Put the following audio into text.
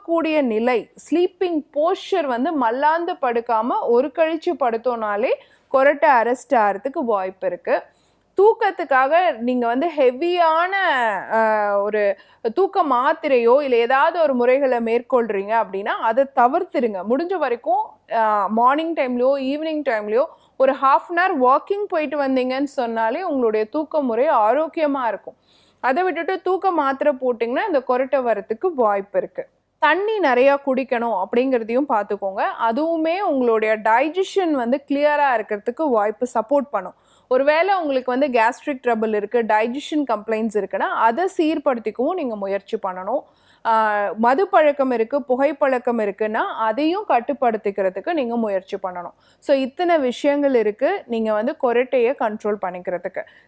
தூங்கக்கூடிய நிலை, sleeping poster வந்து மல்லாந்து படுக்காமல் ஒரு கழிச்சு படுத்தோனாலே கொரட்டை அரெஸ்ட் ஆகிறதுக்கு வாய்ப்பு இருக்குது. தூக்கத்துக்காக நீங்கள் வந்து ஹெவியான ஒரு தூக்க மாத்திரையோ இல்லை ஏதாவது ஒரு முறைகளை மேற்கொள்கிறீங்க அப்படின்னா அதை தவிர்த்துருங்க. முடிஞ்ச வரைக்கும் மார்னிங் டைம்லையோ ஈவினிங் டைம்லையோ ஒரு ½ வாக்கிங் போயிட்டு வந்தீங்கன்னு சொன்னாலே உங்களுடைய தூக்க முறை ஆரோக்கியமாக இருக்கும். அதை விட்டுட்டு தூக்க மாத்திரை போட்டிங்கன்னா இந்த கொரட்டை வரத்துக்கு வாய்ப்பு இருக்குது. தண்ணி நிறையா குடிக்கணும் அப்படிங்கிறதையும் பார்த்துக்கோங்க. அதுவுமே உங்களுடைய டைஜஷன் வந்து கிளியராக இருக்கிறதுக்கு வாய்ப்பு சப்போர்ட் பண்ணும். ஒருவேளை உங்களுக்கு வந்து கேஸ்ட்ரிக் ட்ரபிள் இருக்குது, டைஜஷன் கம்ப்ளைண்ட்ஸ் இருக்குன்னா அதை சீர்படுத்திக்கவும் நீங்கள் முயற்சி பண்ணணும். மது பழக்கம் இருக்குது, புகைப்பழக்கம் இருக்குன்னா அதையும் கட்டுப்படுத்திக்கிறதுக்கு நீங்கள் முயற்சி பண்ணணும். ஸோ இத்தனை விஷயங்கள் இருக்குது நீங்கள் வந்து கொரட்டையை கண்ட்ரோல் பண்ணிக்கிறதுக்கு.